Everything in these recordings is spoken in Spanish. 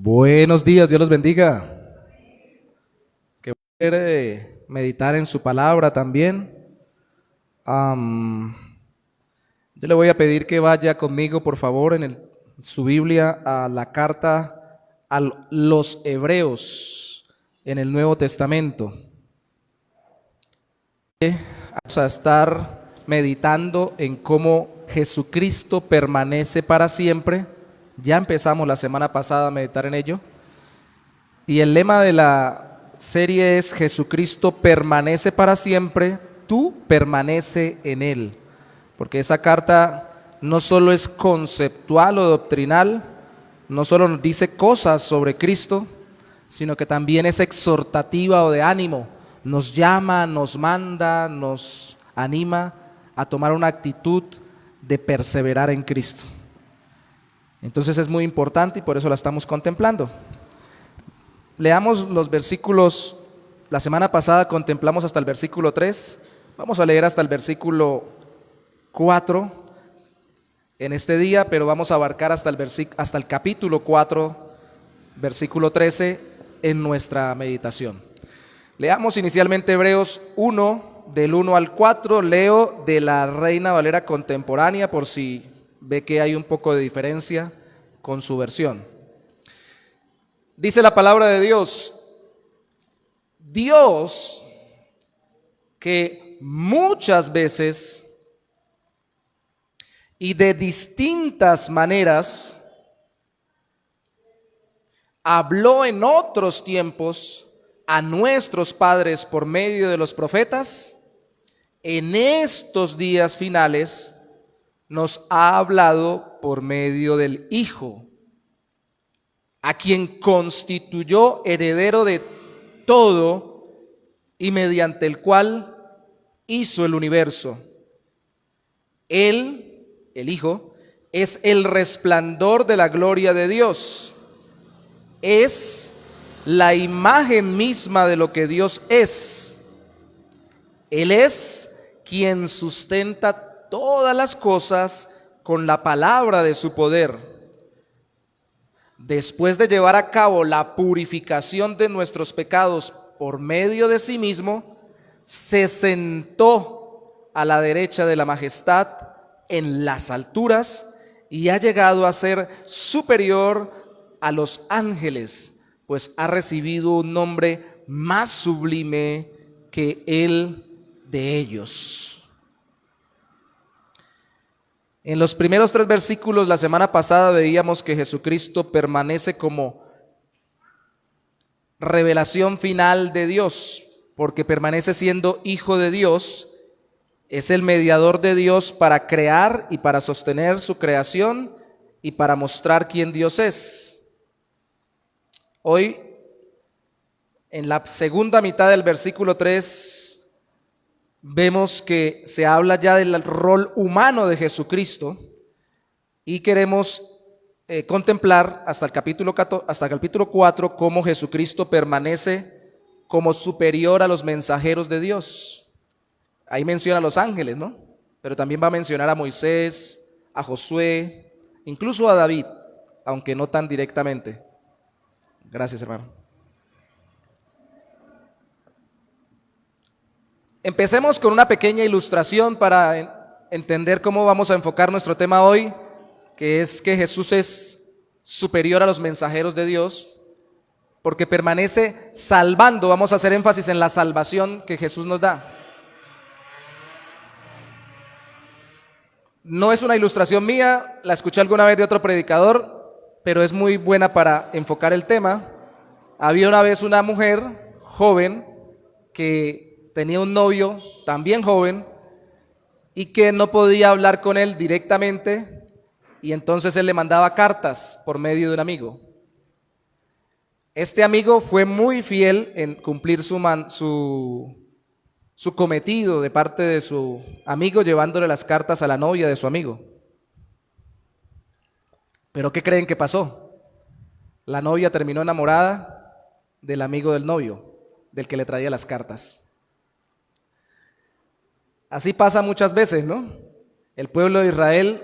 Buenos días, Dios los bendiga. Qué bueno meditar en su palabra también. Yo le voy a pedir que vaya conmigo, por favor, en su Biblia a la carta a los Hebreos en el Nuevo Testamento. Vamos a estar meditando en cómo Jesucristo permanece para siempre. Ya empezamos la semana pasada a meditar en ello. Y el lema de la serie es: Jesucristo permanece para siempre, tú permanece en Él. Porque esa carta no solo es conceptual o doctrinal, no solo nos dice cosas sobre Cristo, sino que también es exhortativa o de ánimo. Nos llama, nos manda, nos anima a tomar una actitud de perseverar en Cristo. Entonces es muy importante y por eso la estamos contemplando. Leamos los versículos. La semana pasada contemplamos hasta el versículo 3. Vamos a leer hasta el versículo 4 en este día, pero vamos a abarcar hasta el capítulo 4, versículo 13 en nuestra meditación. Leamos inicialmente Hebreos 1, del 1 al 4. Leo de la Reina Valera contemporánea por si ve que hay un poco de diferencia con su versión. Dice la palabra de Dios: Dios, que muchas veces y de distintas maneras habló en otros tiempos a nuestros padres por medio de los profetas, en estos días finales nos ha hablado por medio del Hijo, a quien constituyó heredero de todo y mediante el cual hizo el universo. Él, el Hijo, es el resplandor de la gloria de Dios. Es la imagen misma de lo que Dios es. Él es quien sustenta todas las cosas con la palabra de su poder. Después de llevar a cabo la purificación de nuestros pecados por medio de sí mismo, se sentó a la derecha de la majestad en las alturas y ha llegado a ser superior a los ángeles, pues ha recibido un nombre más sublime que el de ellos. En los primeros 3 versículos la semana pasada veíamos que Jesucristo permanece como revelación final de Dios, porque permanece siendo Hijo de Dios. Es el mediador de Dios para crear y para sostener su creación y para mostrar quién Dios es. Hoy, en la segunda mitad del versículo 3, vemos que se habla ya del rol humano de Jesucristo y queremos contemplar hasta el capítulo 4 cómo Jesucristo permanece como superior a los mensajeros de Dios. Ahí menciona a los ángeles, ¿no? Pero también va a mencionar a Moisés, a Josué, incluso a David, aunque no tan directamente. Gracias, hermano. Empecemos con una pequeña ilustración para entender cómo vamos a enfocar nuestro tema hoy, que es que Jesús es superior a los mensajeros de Dios, porque permanece salvando. Vamos a hacer énfasis en la salvación que Jesús nos da. No es una ilustración mía, la escuché alguna vez de otro predicador, pero es muy buena para enfocar el tema. Había una vez una mujer joven que tenía un novio también joven y que no podía hablar con él directamente, y entonces él le mandaba cartas por medio de un amigo. Este amigo fue muy fiel en cumplir su cometido de parte de su amigo, llevándole las cartas a la novia de su amigo. Pero ¿qué creen que pasó? La novia terminó enamorada del amigo del novio, del que le traía las cartas. Así pasa muchas veces, ¿no? El pueblo de Israel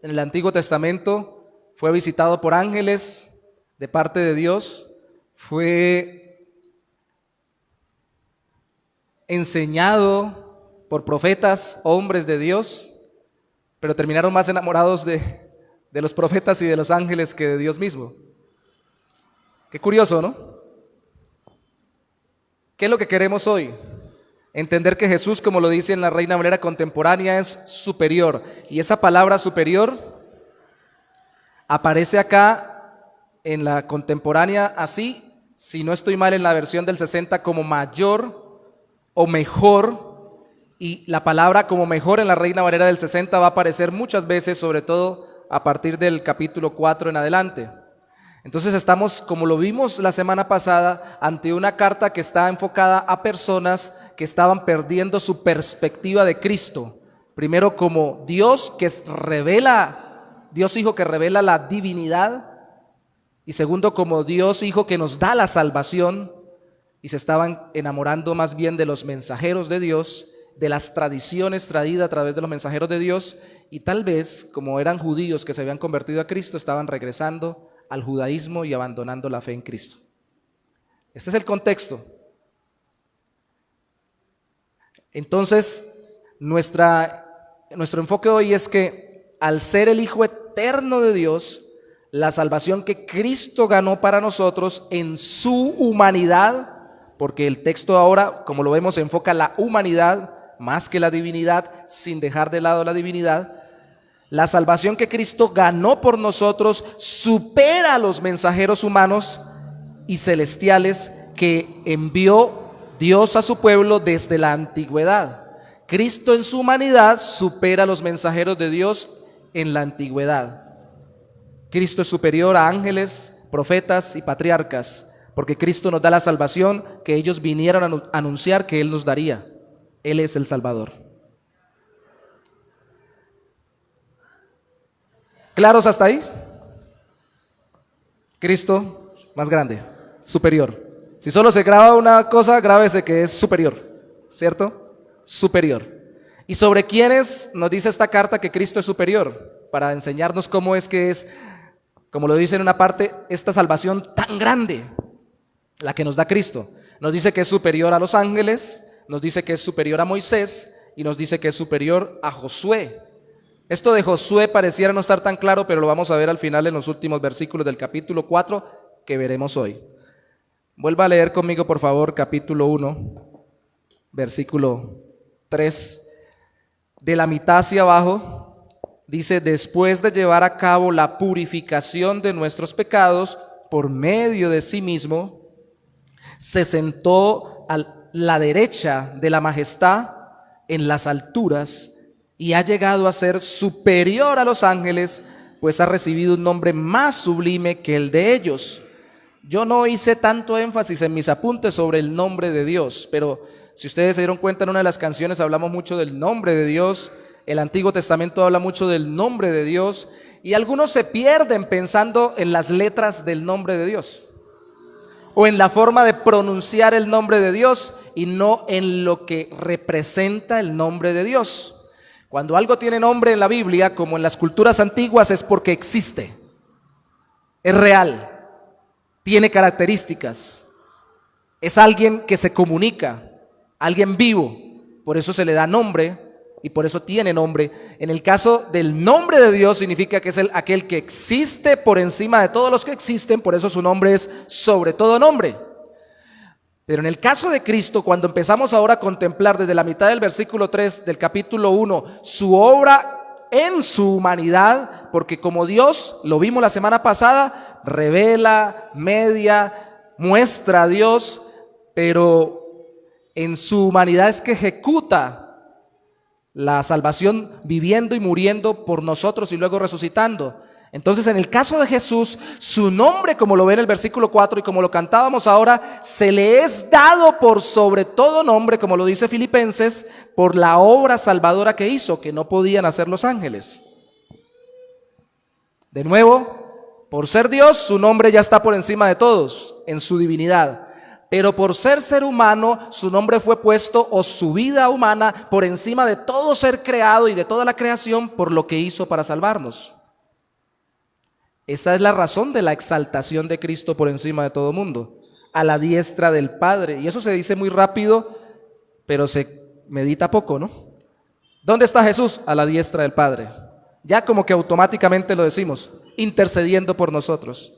en el Antiguo Testamento fue visitado por ángeles, de parte de Dios, fue enseñado por profetas, hombres de Dios, pero terminaron más enamorados de los profetas y de los ángeles que de Dios mismo. Qué curioso, ¿no? ¿Qué es lo que queremos hoy? Entender que Jesús, como lo dice en la Reina Valera contemporánea, es superior. Y esa palabra superior aparece acá en la contemporánea así, si no estoy mal en la versión del 60, como mayor o mejor. Y la palabra como mejor en la Reina Valera del 60 va a aparecer muchas veces, sobre todo a partir del capítulo 4 en adelante. Entonces estamos, como lo vimos la semana pasada, ante una carta que está enfocada a personas que estaban perdiendo su perspectiva de Cristo. Primero como Dios que revela, Dios Hijo que revela la divinidad, y segundo como Dios Hijo que nos da la salvación, y se estaban enamorando más bien de los mensajeros de Dios, de las tradiciones traídas a través de los mensajeros de Dios, y tal vez, como eran judíos que se habían convertido a Cristo, estaban regresando al judaísmo y abandonando la fe en Cristo. Este es el contexto. Entonces, nuestro enfoque hoy es que al ser el Hijo eterno de Dios, la salvación que Cristo ganó para nosotros en su humanidad, porque el texto ahora, como lo vemos, enfoca la humanidad más que la divinidad, sin dejar de lado la divinidad. La salvación que Cristo ganó por nosotros supera a los mensajeros humanos y celestiales que envió Dios a su pueblo desde la antigüedad. Cristo en su humanidad supera a los mensajeros de Dios en la antigüedad. Cristo es superior a ángeles, profetas y patriarcas, porque Cristo nos da la salvación que ellos vinieron a anunciar que Él nos daría. Él es el Salvador. ¿Claros hasta ahí? Cristo más grande, superior. Si solo se graba una cosa, grábese que es superior, ¿cierto? Superior. ¿Y sobre quiénes nos dice esta carta que Cristo es superior? Para enseñarnos cómo es que es, como lo dice en una parte, esta salvación tan grande, la que nos da Cristo. Nos dice que es superior a los ángeles, nos dice que es superior a Moisés y nos dice que es superior a Josué. Esto de Josué pareciera no estar tan claro, pero lo vamos a ver al final en los últimos versículos del capítulo 4 que veremos hoy. Vuelva a leer conmigo, por favor, capítulo 1, versículo 3. De la mitad hacia abajo, dice: después de llevar a cabo la purificación de nuestros pecados por medio de sí mismo, se sentó a la derecha de la majestad en las alturas, y ha llegado a ser superior a los ángeles, pues ha recibido un nombre más sublime que el de ellos. Yo no hice tanto énfasis en mis apuntes sobre el nombre de Dios, pero si ustedes se dieron cuenta, en una de las canciones hablamos mucho del nombre de Dios. El Antiguo Testamento habla mucho del nombre de Dios, y algunos se pierden pensando en las letras del nombre de Dios o en la forma de pronunciar el nombre de Dios y no en lo que representa el nombre de Dios. Cuando algo tiene nombre en la Biblia, como en las culturas antiguas, es porque existe, es real, tiene características, es alguien que se comunica, alguien vivo, por eso se le da nombre y por eso tiene nombre. En el caso del nombre de Dios, significa que es aquel que existe por encima de todos los que existen, por eso su nombre es sobre todo nombre. Pero en el caso de Cristo, cuando empezamos ahora a contemplar desde la mitad del versículo 3 del capítulo 1 su obra en su humanidad, porque como Dios, lo vimos la semana pasada, revela, media, muestra a Dios, pero en su humanidad es que ejecuta la salvación viviendo y muriendo por nosotros y luego resucitando. Entonces, en el caso de Jesús, su nombre, como lo ve en el versículo 4 y como lo cantábamos ahora, se le es dado por sobre todo nombre, como lo dice Filipenses, por la obra salvadora que hizo, que no podían hacer los ángeles. De nuevo, por ser Dios, su nombre ya está por encima de todos, en su divinidad. Pero por ser humano, su nombre fue puesto, o su vida humana, por encima de todo ser creado y de toda la creación, por lo que hizo para salvarnos. Esa es la razón de la exaltación de Cristo por encima de todo mundo, a la diestra del Padre. Y eso se dice muy rápido, pero se medita poco, ¿no? ¿Dónde está Jesús? A la diestra del Padre. Ya como que automáticamente lo decimos, intercediendo por nosotros.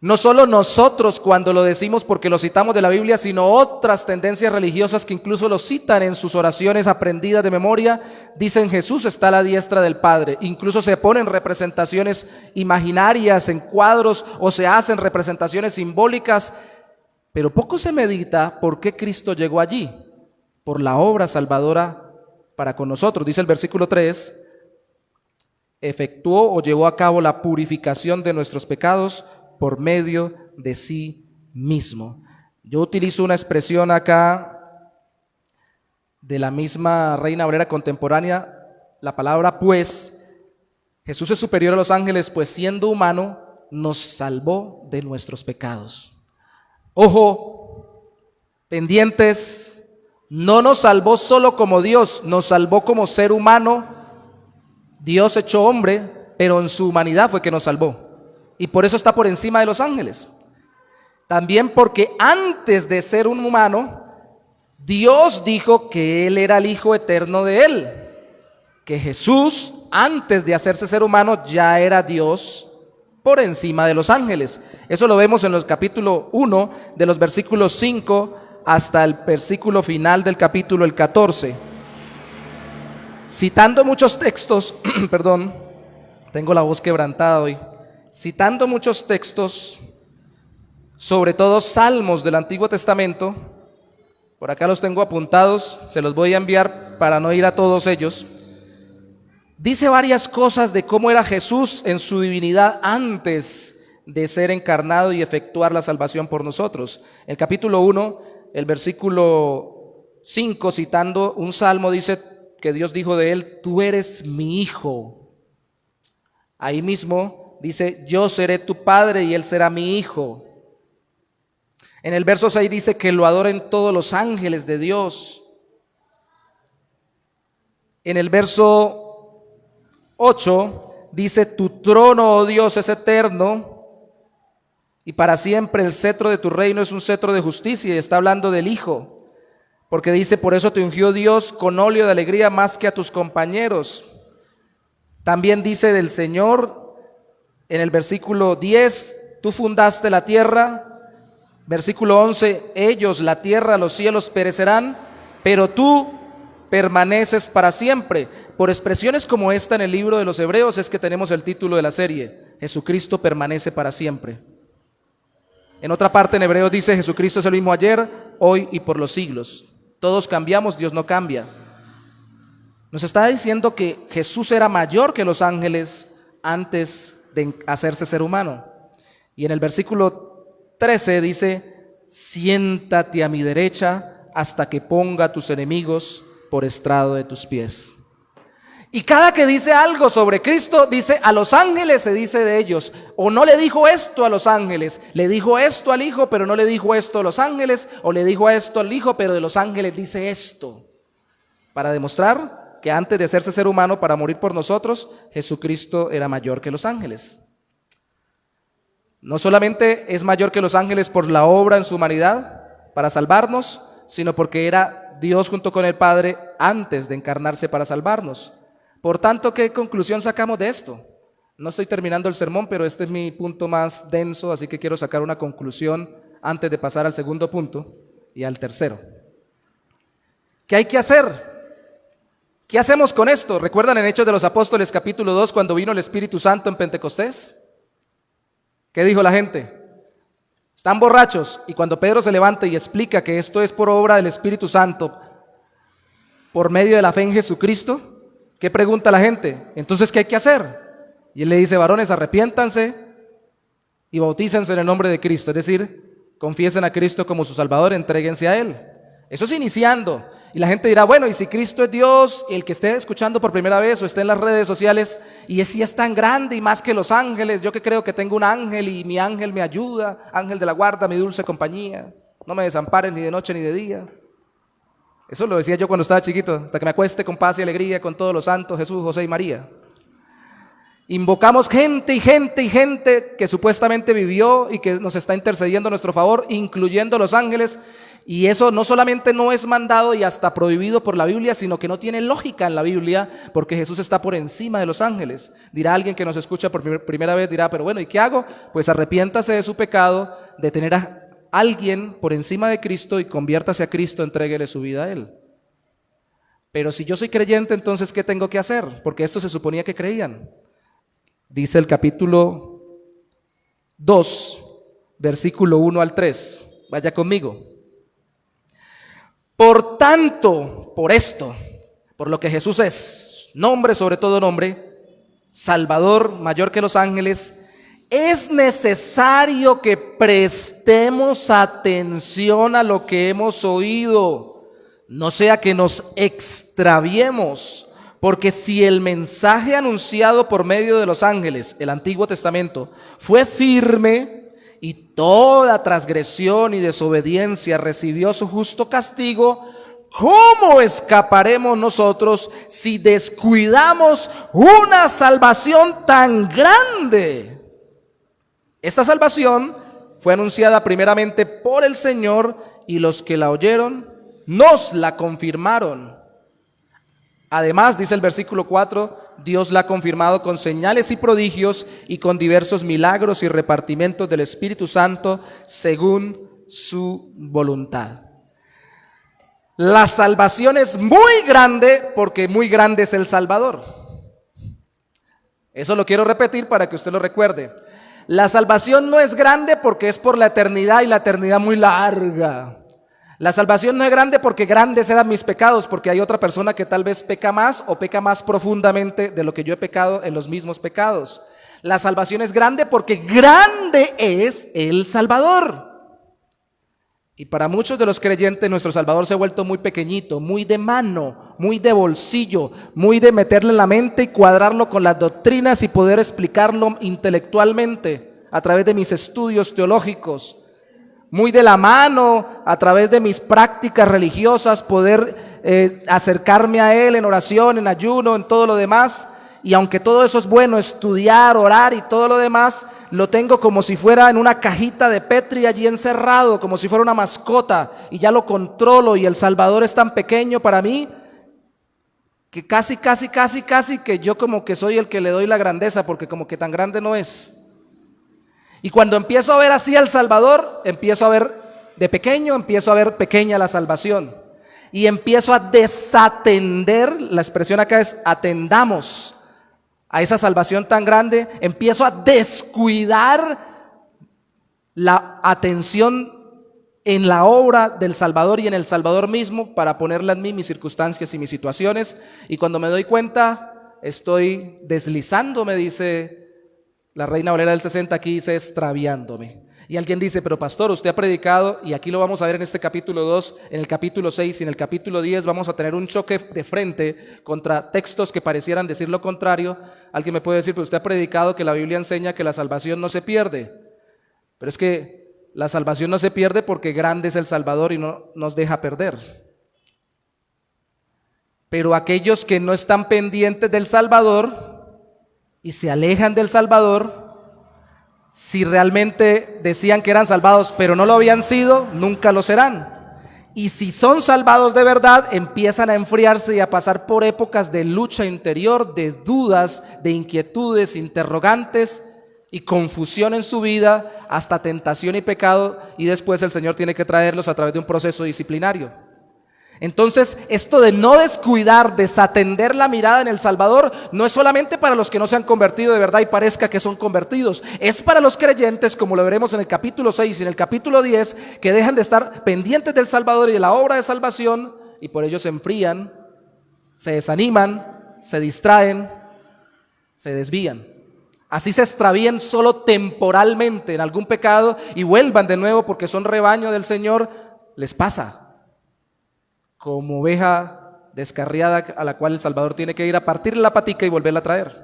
No solo nosotros cuando lo decimos porque lo citamos de la Biblia, sino otras tendencias religiosas que incluso lo citan en sus oraciones aprendidas de memoria, dicen Jesús está a la diestra del Padre. Incluso se ponen representaciones imaginarias en cuadros o se hacen representaciones simbólicas, pero poco se medita por qué Cristo llegó allí, por la obra salvadora para con nosotros. Dice el versículo 3, efectuó o llevó a cabo la purificación de nuestros pecados por medio de sí mismo. Yo utilizo una expresión acá de la misma Reina Valera contemporánea, la palabra pues. Jesús es superior a los ángeles, pues siendo humano nos salvó de nuestros pecados. Ojo, pendientes, no nos salvó solo como Dios, nos salvó como ser humano. Dios hecho hombre, pero en su humanidad fue que nos salvó. Y por eso está por encima de los ángeles. También porque antes de ser un humano, Dios dijo que Él era el Hijo eterno de Él. Que Jesús, antes de hacerse ser humano, ya era Dios por encima de los ángeles. Eso lo vemos en el capítulo 1, de los versículos 5 hasta el versículo final del capítulo, el 14. Citando muchos textos, perdón, tengo la voz quebrantada hoy. Citando muchos textos, sobre todo salmos del Antiguo Testamento, por acá los tengo apuntados, se los voy a enviar para no ir a todos ellos. Dice varias cosas de cómo era Jesús en su divinidad antes de ser encarnado y efectuar la salvación por nosotros. El capítulo 1, el versículo 5, citando un salmo, dice que Dios dijo de él, tú eres mi hijo. Ahí mismo dice, yo seré tu padre y él será mi hijo. En el verso 6 dice que lo adoren todos los ángeles de Dios. En el verso 8 dice, tu trono, oh Dios, es eterno y para siempre el cetro de tu reino es un cetro de justicia. Y está hablando del Hijo, porque dice, por eso te ungió Dios con óleo de alegría más que a tus compañeros. También dice del Señor, en el versículo 10, tú fundaste la tierra. Versículo 11, ellos, la tierra, los cielos perecerán, pero tú permaneces para siempre. Por expresiones como esta en el libro de los Hebreos es que tenemos el título de la serie, Jesucristo permanece para siempre. En otra parte en Hebreos dice, Jesucristo es el mismo ayer, hoy y por los siglos. Todos cambiamos, Dios no cambia. Nos está diciendo que Jesús era mayor que los ángeles antes de hacerse ser humano. Y en el versículo 13 dice, siéntate a mi derecha hasta que ponga a tus enemigos por estrado de tus pies. Y cada que dice algo sobre Cristo, dice a los ángeles, se dice de ellos, o no le dijo esto a los ángeles, le dijo esto al Hijo, pero no le dijo esto a los ángeles, o le dijo esto al Hijo, pero de los ángeles dice esto, para demostrar que antes de hacerse ser humano para morir por nosotros, Jesucristo era mayor que los ángeles. No solamente es mayor que los ángeles por la obra en su humanidad para salvarnos, sino porque era Dios junto con el Padre antes de encarnarse para salvarnos. Por tanto, ¿qué conclusión sacamos de esto? No estoy terminando el sermón, pero este es mi punto más denso, así que quiero sacar una conclusión antes de pasar al segundo punto y al tercero. ¿Qué hay que hacer? ¿Qué hacemos con esto? ¿Recuerdan en Hechos de los Apóstoles capítulo 2 cuando vino el Espíritu Santo en Pentecostés? ¿Qué dijo la gente? Están borrachos. Y cuando Pedro se levanta y explica que esto es por obra del Espíritu Santo, por medio de la fe en Jesucristo, ¿qué pregunta la gente? Entonces, ¿qué hay que hacer? Y él le dice, varones, arrepiéntanse y bautícense en el nombre de Cristo. Es decir, confiesen a Cristo como su Salvador, entréguense a Él. Eso es iniciando. Y la gente dirá, bueno, y si Cristo es Dios, el que esté escuchando por primera vez o esté en las redes sociales, y si es tan grande y más que los ángeles, yo que creo que tengo un ángel y mi ángel me ayuda, ángel de la guarda, mi dulce compañía, no me desamparen ni de noche ni de día. Eso lo decía yo cuando estaba chiquito, hasta que me acueste con paz y alegría con todos los santos, Jesús, José y María. Invocamos gente y gente y gente que supuestamente vivió y que nos está intercediendo a nuestro favor, incluyendo los ángeles. Y eso no solamente no es mandado y hasta prohibido por la Biblia, sino que no tiene lógica en la Biblia, porque Jesús está por encima de los ángeles. Dirá alguien que nos escucha por primera vez, dirá, pero bueno, ¿y qué hago? Pues arrepiéntase de su pecado, de tener a alguien por encima de Cristo y conviértase a Cristo, entréguele su vida a Él. Pero si yo soy creyente, entonces, ¿qué tengo que hacer? Porque esto se suponía que creían. Dice el capítulo 2, versículo 1 al 3. Vaya conmigo. Por tanto, por esto, por lo que Jesús es, nombre sobre todo nombre, Salvador mayor que los ángeles, es necesario que prestemos atención a lo que hemos oído, no sea que nos extraviemos. Porque si el mensaje anunciado por medio de los ángeles, el Antiguo Testamento, fue firme y toda transgresión y desobediencia recibió su justo castigo, ¿cómo escaparemos nosotros si descuidamos una salvación tan grande? Esta salvación fue anunciada primeramente por el Señor y los que la oyeron nos la confirmaron. Además, dice el versículo 4, Dios la ha confirmado con señales y prodigios y con diversos milagros y repartimientos del Espíritu Santo según su voluntad. La salvación es muy grande porque muy grande es el Salvador. Eso lo quiero repetir para que usted lo recuerde. La salvación no es grande porque es por la eternidad y la eternidad muy larga. La salvación no es grande porque grandes eran mis pecados, porque hay otra persona que tal vez peca más o peca más profundamente de lo que yo he pecado en los mismos pecados. La salvación es grande porque grande es el Salvador. Y para muchos de los creyentes nuestro Salvador se ha vuelto muy pequeñito, muy de mano, muy de bolsillo, muy de meterle en la mente y cuadrarlo con las doctrinas y poder explicarlo intelectualmente a través de mis estudios teológicos. Muy de la mano, a través de mis prácticas religiosas, poder acercarme a Él en oración, en ayuno, en todo lo demás. Y aunque todo eso es bueno, estudiar, orar y todo lo demás, lo tengo como si fuera en una cajita de Petri allí encerrado, como si fuera una mascota, y ya lo controlo, y el Salvador es tan pequeño para mí, que casi que yo como que soy el que le doy la grandeza, porque como que tan grande no es. Y cuando empiezo a ver así al Salvador, empiezo a ver de pequeño, empiezo a ver pequeña la salvación. Y empiezo a desatender, la expresión acá es atendamos a esa salvación tan grande, empiezo a descuidar la atención en la obra del Salvador y en el Salvador mismo para ponerla en mí, mis circunstancias y mis situaciones. Y cuando me doy cuenta, estoy deslizándome, dice la Reina Valera del 60, aquí dice extraviándome. Y alguien dice, pero pastor, usted ha predicado, y aquí lo vamos a ver en este capítulo 2, en el capítulo 6 y en el capítulo 10 vamos a tener un choque de frente contra textos que parecieran decir lo contrario. Alguien me puede decir, pero usted ha predicado que la Biblia enseña que la salvación no se pierde. Pero es que la salvación no se pierde porque grande es el Salvador y no nos deja perder. Pero aquellos que no están pendientes del Salvador y se alejan del Salvador, si realmente decían que eran salvados pero no lo habían sido, nunca lo serán. Y si son salvados de verdad, empiezan a enfriarse y a pasar por épocas de lucha interior, de dudas, de inquietudes, interrogantes y confusión en su vida, hasta tentación y pecado, y después el Señor tiene que traerlos a través de un proceso disciplinario. Entonces, esto de no descuidar, desatender la mirada en el Salvador, no es solamente para los que no se han convertido de verdad y parezca que son convertidos, es para los creyentes, como lo veremos en el capítulo 6 y en el capítulo 10, que dejan de estar pendientes del Salvador y de la obra de salvación, y por ello se enfrían, se desaniman, se distraen, se desvían. Así se extravían solo temporalmente en algún pecado y vuelvan de nuevo porque son rebaño del Señor, les pasa. Como oveja descarriada a la cual el Salvador tiene que ir a partirle la patica y volverla a traer,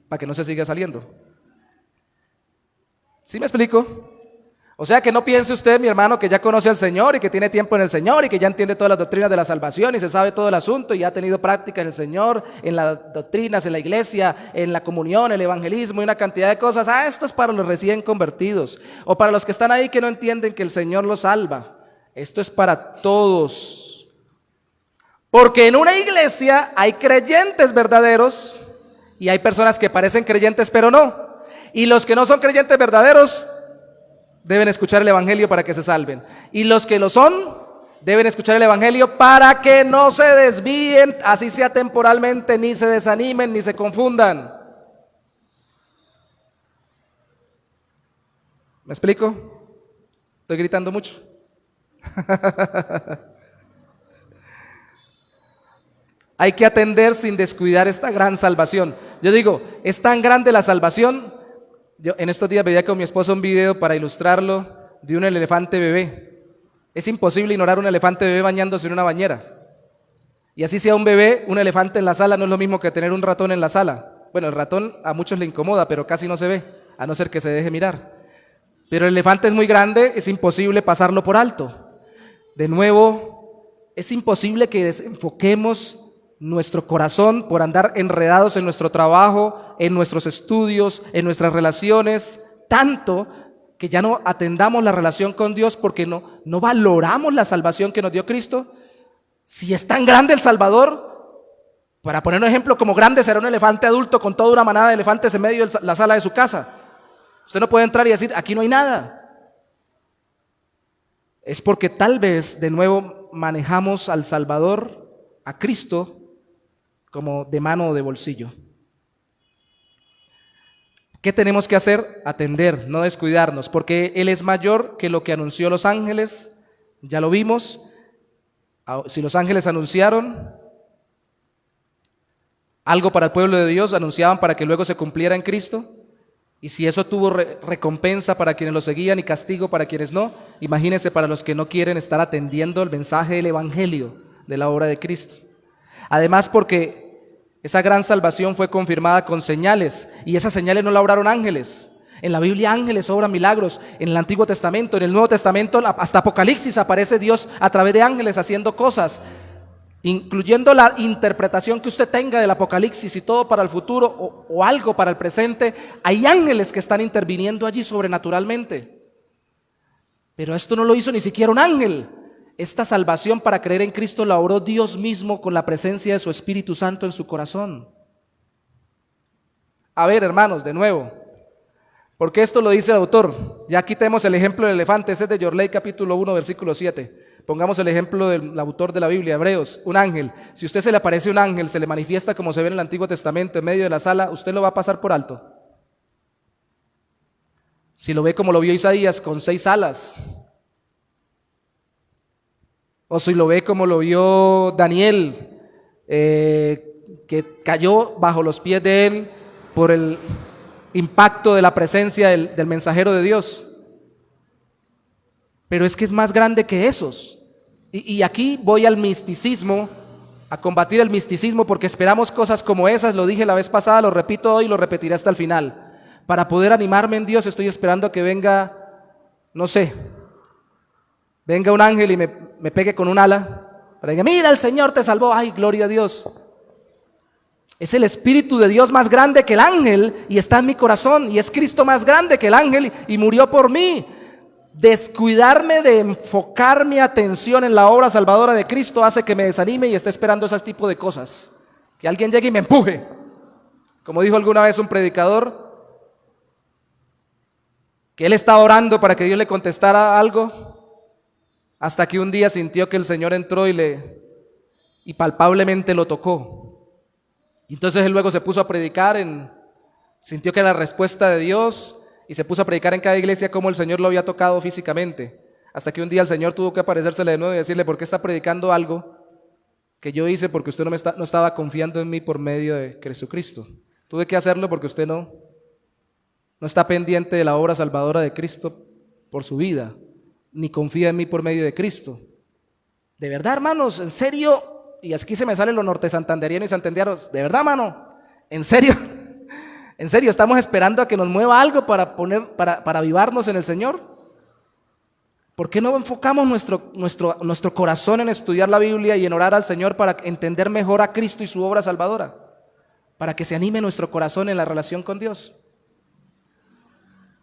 para que no se siga saliendo. ¿Sí me explico? O sea que no piense usted, mi hermano, que ya conoce al Señor y que tiene tiempo en el Señor y que ya entiende todas las doctrinas de la salvación y se sabe todo el asunto y ya ha tenido práctica en el Señor, en las doctrinas, en la iglesia, en la comunión, el evangelismo y una cantidad de cosas. Esto es para los recién convertidos o para los que están ahí que no entienden que el Señor los salva. Esto es para todos. Porque en una iglesia hay creyentes verdaderos y hay personas que parecen creyentes pero no. Y los que no son creyentes verdaderos deben escuchar el evangelio para que se salven. Y los que lo son, deben escuchar el evangelio para que no se desvíen, así sea temporalmente, ni se desanimen, ni se confundan. ¿Me explico? Estoy gritando mucho. Hay que atender sin descuidar esta gran salvación. Yo digo, es tan grande la salvación. Yo en estos días veía con mi esposa un video para ilustrarlo de un elefante bebé. Es imposible ignorar un elefante bebé bañándose en una bañera. Y así sea un bebé, un elefante en la sala no es lo mismo que tener un ratón en la sala. Bueno, el ratón a muchos le incomoda, pero casi no se ve, a no ser que se deje mirar. Pero el elefante es muy grande, es imposible pasarlo por alto. De nuevo, es imposible que desenfoquemos nuestro corazón por andar enredados en nuestro trabajo, en nuestros estudios, en nuestras relaciones, tanto que ya no atendamos la relación con Dios porque no valoramos la salvación que nos dio Cristo. Si es tan grande el Salvador, para poner un ejemplo, como grande será un elefante adulto con toda una manada de elefantes en medio de la sala de su casa. Usted no puede entrar y decir, aquí no hay nada. Es porque tal vez de nuevo manejamos al Salvador, a Cristo, como de mano o de bolsillo. ¿Qué tenemos que hacer? Atender, no descuidarnos, porque Él es mayor que lo que anunció los ángeles. Ya lo vimos. Si los ángeles anunciaron algo para el pueblo de Dios, anunciaban para que luego se cumpliera en Cristo. Y si eso tuvo recompensa para quienes lo seguían y castigo para quienes no, imagínense para los que no quieren estar atendiendo el mensaje del evangelio de la obra de Cristo. Además, porque esa gran salvación fue confirmada con señales, y esas señales no la obraron ángeles. En la Biblia ángeles obran milagros, en el Antiguo Testamento, en el Nuevo Testamento, hasta Apocalipsis aparece Dios a través de ángeles haciendo cosas, incluyendo la interpretación que usted tenga del Apocalipsis y todo para el futuro o algo para el presente. Hay ángeles que están interviniendo allí sobrenaturalmente. Pero esto no lo hizo ni siquiera un ángel. Esta salvación para creer en Cristo la obró Dios mismo con la presencia de su Espíritu Santo en su corazón. A ver, hermanos, de nuevo, porque esto lo dice el autor. Ya aquí tenemos el ejemplo del elefante, ese es de Yorley capítulo 1 versículo 7. Pongamos el ejemplo del autor de la Biblia, Hebreos, un ángel. Si a usted se le aparece un ángel, se le manifiesta como se ve en el Antiguo Testamento en medio de la sala, ¿usted lo va a pasar por alto? Si lo ve como lo vio Isaías, con 6 alas, o si lo ve como lo vio Daniel, que cayó bajo los pies de él por el impacto de la presencia del mensajero de Dios. Pero es que es más grande que esos. Y aquí voy al misticismo, a combatir el misticismo, porque esperamos cosas como esas. Lo dije la vez pasada, lo repito hoy y lo repetiré hasta el final. Para poder animarme en Dios estoy esperando a que venga, no sé, venga un ángel y me pegue con un ala, para que diga, mira, el Señor te salvó. Ay, gloria a Dios. Es el Espíritu de Dios más grande que el ángel y está en mi corazón, y es Cristo más grande que el ángel y murió por mí. Descuidarme de enfocar mi atención en la obra salvadora de Cristo hace que me desanime y esté esperando ese tipo de cosas, que alguien llegue y me empuje. Como dijo alguna vez un predicador, que él estaba orando para que Dios le contestara algo, hasta que un día sintió que el Señor entró y palpablemente lo tocó. Y entonces él luego se puso a predicar, sintió que era la respuesta de Dios, y se puso a predicar en cada iglesia cómo el Señor lo había tocado físicamente. Hasta que un día el Señor tuvo que aparecérsele de nuevo y decirle, ¿por qué está predicando algo que yo hice? Porque usted no estaba confiando en mí por medio de Jesucristo. Tuve que hacerlo porque usted no está pendiente de la obra salvadora de Cristo por su vida, ni confía en mí por medio de Cristo. De verdad, hermanos, en serio, y aquí se me sale lo norte santanderiano y santandeanos, de verdad, hermano, en serio, estamos esperando a que nos mueva algo para avivarnos en el Señor. ¿Por qué no enfocamos nuestro corazón en estudiar la Biblia y en orar al Señor para entender mejor a Cristo y su obra salvadora? Para que se anime nuestro corazón en la relación con Dios.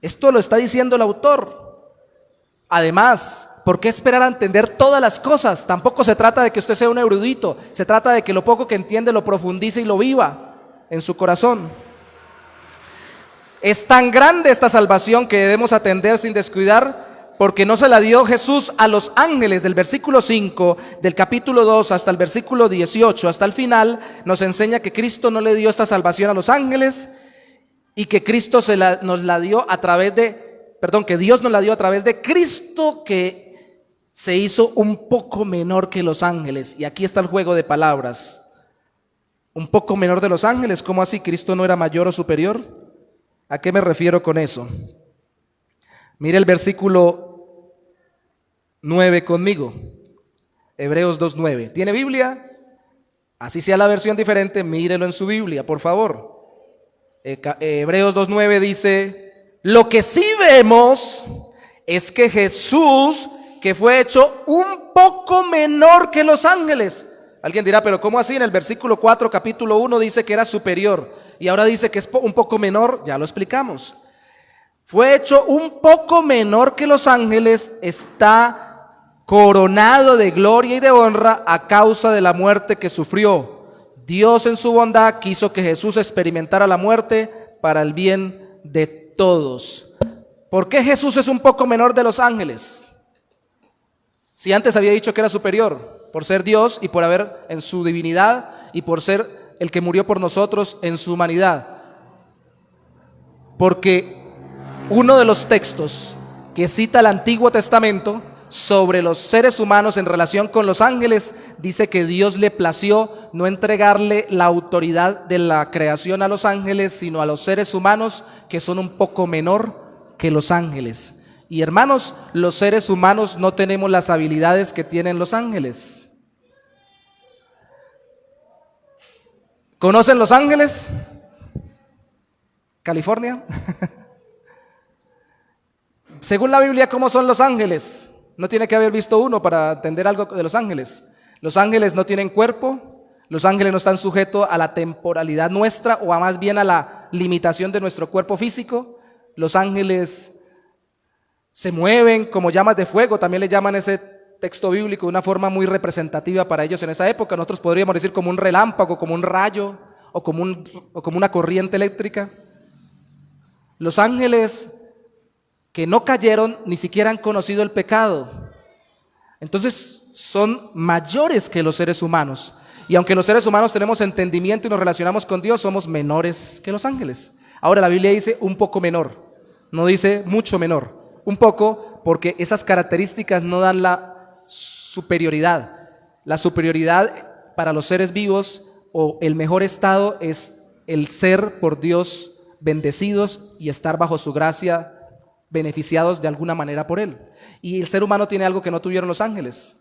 Esto lo está diciendo el autor. Además, ¿por qué esperar a entender todas las cosas? Tampoco se trata de que usted sea un erudito. Se trata de que lo poco que entiende lo profundice y lo viva en su corazón. Es tan grande esta salvación que debemos atender sin descuidar, porque no se la dio Jesús a los ángeles. Del versículo 5 del capítulo 2 hasta el versículo 18, hasta el final, nos enseña que Cristo no le dio esta salvación a los ángeles y que Cristo nos la dio a través de, que Dios nos la dio a través de Cristo, que se hizo un poco menor que los ángeles. Y aquí está el juego de palabras. Un poco menor de los ángeles, ¿cómo así? ¿Cristo no era mayor o superior? ¿A qué me refiero con eso? Mire el versículo 9 conmigo, Hebreos 2:9. ¿Tiene Biblia? Así sea la versión diferente, mírelo en su Biblia, por favor. Hebreos 2:9 dice: lo que sí vemos es que Jesús, que fue hecho un poco menor que los ángeles. Alguien dirá, pero ¿cómo así? En el versículo 4, capítulo 1 dice que era superior y ahora dice que es un poco menor. Ya lo explicamos. Fue hecho un poco menor que los ángeles, está coronado de gloria y de honra a causa de la muerte que sufrió. Dios en su bondad quiso que Jesús experimentara la muerte para el bien de todos. ¿Por qué Jesús es un poco menor de los ángeles? Si antes había dicho que era superior, por ser Dios y por haber en su divinidad y por ser el que murió por nosotros en su humanidad. Porque uno de los textos que cita el Antiguo Testamento sobre los seres humanos en relación con los ángeles dice que Dios le plació no entregarle la autoridad de la creación a los ángeles, sino a los seres humanos, que son un poco menor que los ángeles. Y hermanos, los seres humanos no tenemos las habilidades que tienen los ángeles. ¿Conocen Los Ángeles? ¿California? Según la Biblia, ¿cómo son los ángeles? No tiene que haber visto uno para entender algo de los ángeles. Los ángeles no tienen cuerpo, los ángeles no están sujetos a la temporalidad nuestra o más bien a la limitación de nuestro cuerpo físico. Los ángeles se mueven como llamas de fuego, también le llaman ese texto bíblico de una forma muy representativa para ellos en esa época. Nosotros podríamos decir como un relámpago, como un rayo o como una corriente eléctrica. Los ángeles que no cayeron ni siquiera han conocido el pecado. Entonces son mayores que los seres humanos. Y aunque los seres humanos tenemos entendimiento y nos relacionamos con Dios, somos menores que los ángeles. Ahora la Biblia dice un poco menor, no dice mucho menor. Un poco porque esas características no dan la superioridad. La superioridad para los seres vivos o el mejor estado es el ser por Dios bendecidos y estar bajo su gracia, beneficiados de alguna manera por Él. Y el ser humano tiene algo que no tuvieron los ángeles.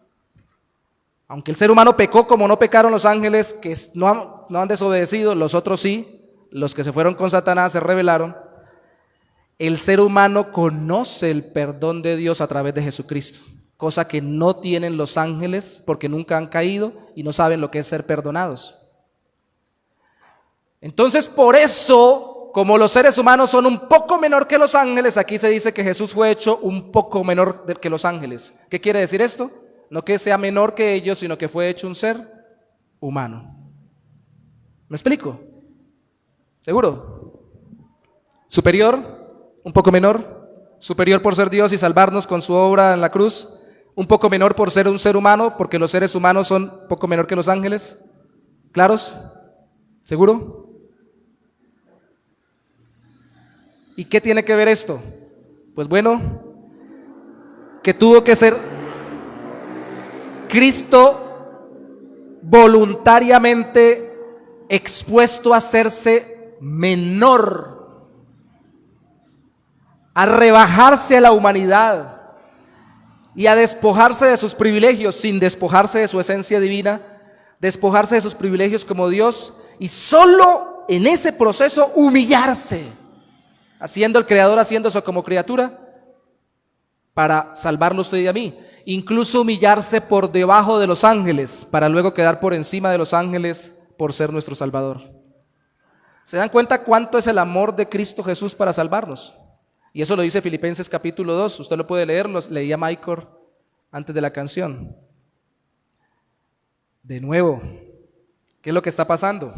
Aunque el ser humano pecó como no pecaron los ángeles, que no han desobedecido, los otros sí, los que se fueron con Satanás se rebelaron. El ser humano conoce el perdón de Dios a través de Jesucristo, cosa que no tienen los ángeles porque nunca han caído y no saben lo que es ser perdonados. Entonces, por eso, como los seres humanos son un poco menor que los ángeles, aquí se dice que Jesús fue hecho un poco menor que los ángeles. ¿Qué quiere decir esto? No que sea menor que ellos, sino que fue hecho un ser humano. ¿Me explico? ¿Seguro? Superior, un poco menor. Superior por ser Dios y salvarnos con su obra en la cruz. Un poco menor por ser un ser humano, porque los seres humanos son poco menor que los ángeles. ¿Claros? ¿Seguro? ¿Y qué tiene que ver esto? Pues bueno, que tuvo que ser Cristo voluntariamente expuesto a hacerse menor, a rebajarse a la humanidad y a despojarse de sus privilegios sin despojarse de su esencia divina, despojarse de sus privilegios como Dios y solo en ese proceso humillarse, haciendo el Creador, haciéndose como criatura, para salvarlo a usted y a mí. Incluso humillarse por debajo de los ángeles para luego quedar por encima de los ángeles por ser nuestro Salvador. ¿Se dan cuenta cuánto es el amor de Cristo Jesús para salvarnos? Y eso lo dice Filipenses capítulo 2. Usted lo puede leer, lo leía Michael antes de la canción. De nuevo, ¿qué es lo que está pasando?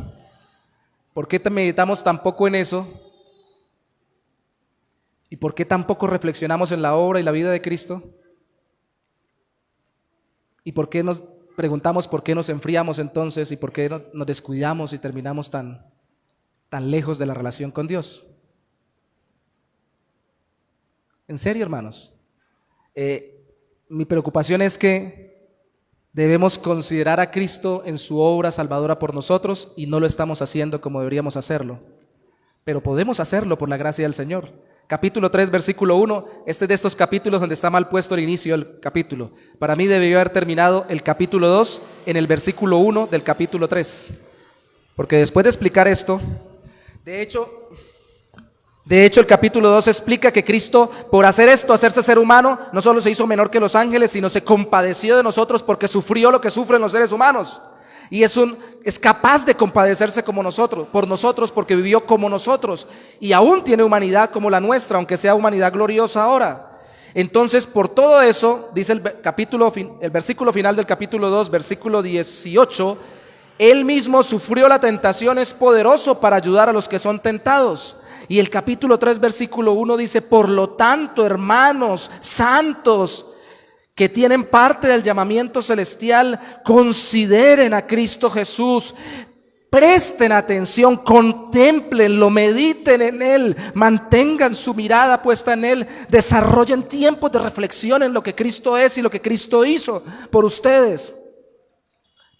¿Por qué meditamos tan poco en eso? ¿Y por qué tan poco reflexionamos en la obra y la vida de Cristo? ¿Y por qué nos preguntamos por qué nos enfriamos entonces y por qué nos descuidamos y terminamos tan lejos de la relación con Dios? En serio, hermanos, mi preocupación es que debemos considerar a Cristo en su obra salvadora por nosotros y no lo estamos haciendo como deberíamos hacerlo, pero podemos hacerlo por la gracia del Señor. Capítulo 3, versículo 1, este es de estos capítulos donde está mal puesto el inicio del capítulo. Para mí debió haber terminado el capítulo 2 en el versículo 1 del capítulo 3, porque después de explicar esto, de hecho el capítulo 2 explica que Cristo, por hacer esto, hacerse ser humano, no solo se hizo menor que los ángeles, sino se compadeció de nosotros porque sufrió lo que sufren los seres humanos. Y es capaz de compadecerse como nosotros, por nosotros, porque vivió como nosotros. Y aún tiene humanidad como la nuestra, aunque sea humanidad gloriosa ahora. Entonces, por todo eso, dice el versículo final del capítulo 2, versículo 18, Él mismo sufrió la tentación, es poderoso para ayudar a los que son tentados. Y el capítulo 3, versículo 1 dice, por lo tanto, hermanos santos, que tienen parte del llamamiento celestial, consideren a Cristo Jesús, presten atención, contémplenlo, mediten en Él, mantengan su mirada puesta en Él, desarrollen tiempos de reflexión en lo que Cristo es y lo que Cristo hizo por ustedes,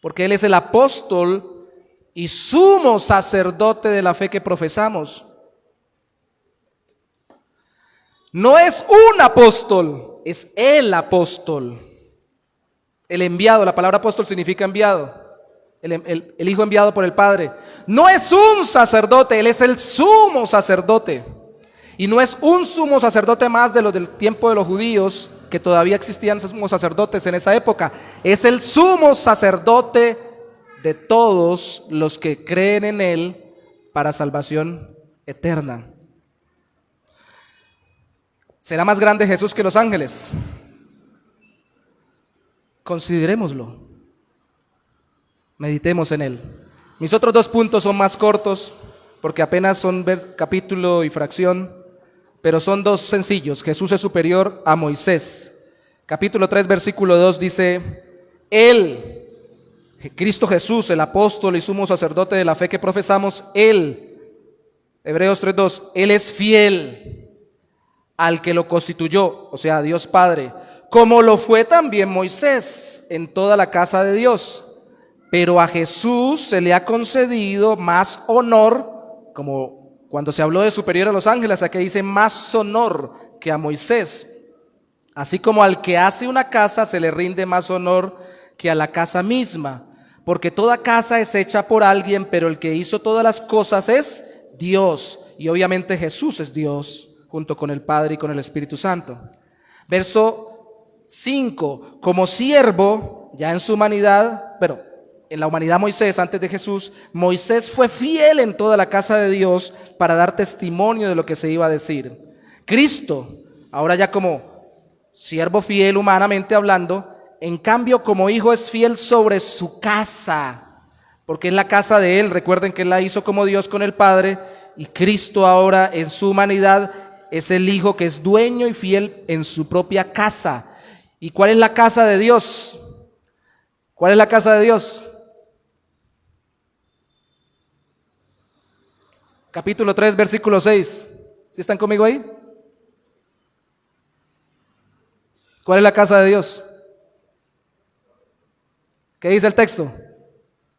porque Él es el apóstol y sumo sacerdote de la fe que profesamos. No es un apóstol, es el apóstol, el enviado. La palabra apóstol significa enviado, el hijo enviado por el Padre. No es un sacerdote, Él es el sumo sacerdote. Y no es un sumo sacerdote más de los del tiempo de los judíos, que todavía existían sumos sacerdotes en esa época. Es el sumo sacerdote de todos los que creen en Él para salvación eterna. ¿Será más grande Jesús que los ángeles? Considerémoslo. Meditemos en Él. Mis otros dos puntos son más cortos, porque apenas son capítulo y fracción, pero son dos sencillos. Jesús es superior a Moisés. Capítulo 3, versículo 2 dice, Él, Cristo Jesús, el apóstol y sumo sacerdote de la fe que profesamos, Él, Hebreos 3:2, Él es fiel al que lo constituyó, o sea, Dios Padre, como lo fue también Moisés en toda la casa de Dios. Pero a Jesús se le ha concedido más honor, como cuando se habló de superior a los ángeles, aquí dice más honor que a Moisés. Así como al que hace una casa se le rinde más honor que a la casa misma, porque toda casa es hecha por alguien, pero el que hizo todas las cosas es Dios, y obviamente Jesús es Dios, junto con el Padre y con el Espíritu Santo. Verso 5, como siervo, ya en su humanidad, pero en la humanidad Moisés, antes de Jesús, Moisés fue fiel en toda la casa de Dios para dar testimonio de lo que se iba a decir. Cristo, ahora ya como siervo fiel humanamente hablando, en cambio como hijo es fiel sobre su casa, porque es la casa de Él. Recuerden que Él la hizo como Dios con el Padre, y Cristo ahora en su humanidad es el Hijo que es dueño y fiel en su propia casa. ¿Y cuál es la casa de Dios? ¿Cuál es la casa de Dios? Capítulo 3, versículo 6. ¿Sí están conmigo ahí? ¿Cuál es la casa de Dios? ¿Qué dice el texto?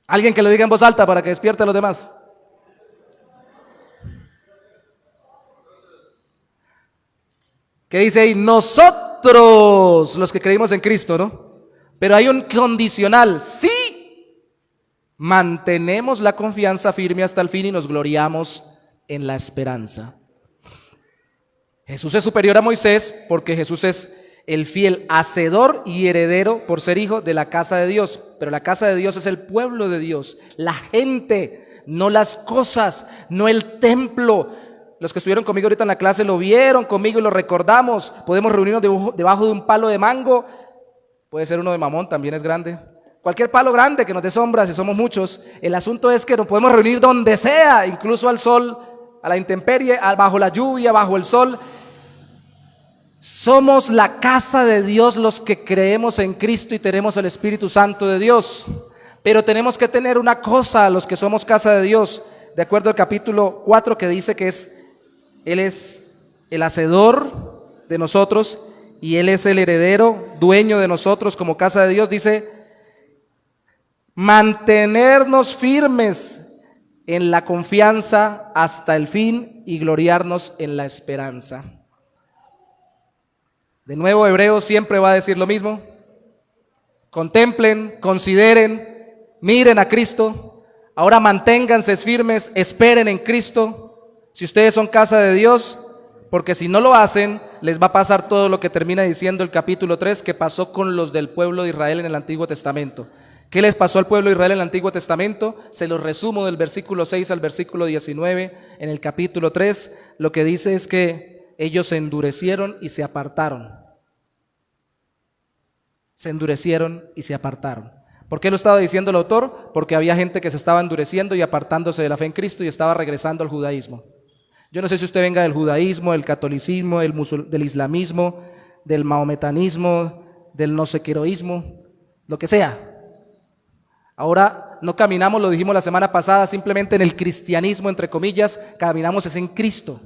Alguien que lo diga en voz alta para que despierte a los demás. ¿Qué dice ahí? Nosotros, los que creímos en Cristo, ¿no? Pero hay un condicional. Sí, mantenemos la confianza firme hasta el fin y nos gloriamos en la esperanza. Jesús es superior a Moisés porque Jesús es el fiel hacedor y heredero por ser hijo de la casa de Dios. Pero la casa de Dios es el pueblo de Dios, la gente, no las cosas, no el templo. Los que estuvieron conmigo ahorita en la clase lo vieron conmigo y lo recordamos. Podemos reunirnos debajo de un palo de mango, puede ser uno de mamón, también es grande. Cualquier palo grande que nos dé sombra, si somos muchos. El asunto es que nos podemos reunir donde sea, incluso al sol, a la intemperie, bajo la lluvia, bajo el sol. Somos la casa de Dios los que creemos en Cristo y tenemos el Espíritu Santo de Dios. Pero tenemos que tener una cosa, los que somos casa de Dios, de acuerdo al capítulo 4 que dice que Él es el hacedor de nosotros y Él es el heredero, dueño de nosotros como casa de Dios. Dice, mantenernos firmes en la confianza hasta el fin y gloriarnos en la esperanza. De nuevo, Hebreos siempre va a decir lo mismo. Contemplen, consideren, miren a Cristo. Ahora manténganse firmes, esperen en Cristo. Si ustedes son casa de Dios, porque si no lo hacen, les va a pasar todo lo que termina diciendo el capítulo 3, que pasó con los del pueblo de Israel en el Antiguo Testamento. ¿Qué les pasó al pueblo de Israel en el Antiguo Testamento? Se los resumo del versículo 6 al versículo 19. En el capítulo 3, lo que dice es que ellos se endurecieron y se apartaron. Se endurecieron y se apartaron. ¿Por qué lo estaba diciendo el autor? Porque había gente que se estaba endureciendo y apartándose de la fe en Cristo y estaba regresando al judaísmo. Yo no sé si usted venga del judaísmo, del catolicismo, del islamismo, del mahometanismo, del no sé queroísmo, lo que sea. Ahora no caminamos, lo dijimos la semana pasada, simplemente en el cristianismo, entre comillas, caminamos es en Cristo.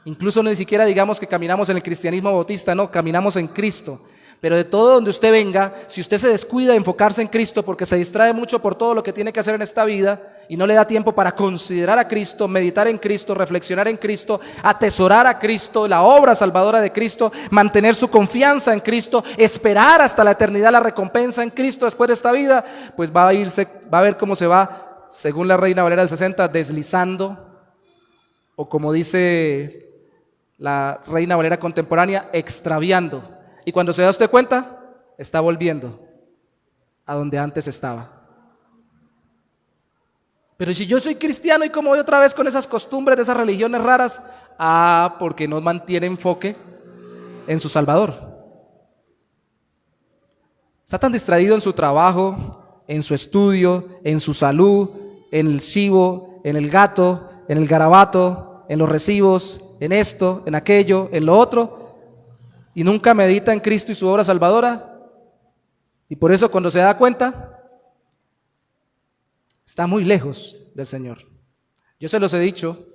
Incluso ni siquiera digamos que caminamos en el cristianismo bautista, no, caminamos en Cristo. Pero de todo donde usted venga, si usted se descuida de enfocarse en Cristo porque se distrae mucho por todo lo que tiene que hacer en esta vida y no le da tiempo para considerar a Cristo, meditar en Cristo, reflexionar en Cristo, atesorar a Cristo, la obra salvadora de Cristo, mantener su confianza en Cristo, esperar hasta la eternidad la recompensa en Cristo después de esta vida, pues va a ver cómo se va, según la Reina Valera del 60, deslizando, o como dice la Reina Valera contemporánea, extraviando. Y cuando se da usted cuenta, está volviendo a donde antes estaba. Pero si yo soy cristiano y como voy otra vez con esas costumbres de esas religiones raras, porque no mantiene enfoque en su Salvador. Está tan distraído en su trabajo, en su estudio, en su salud, en el chivo, en el gato, en el garabato, en los recibos, en esto, en aquello, en lo otro, y nunca medita en Cristo y su obra salvadora, y por eso cuando se da cuenta está muy lejos del Señor. Yo se los he dicho,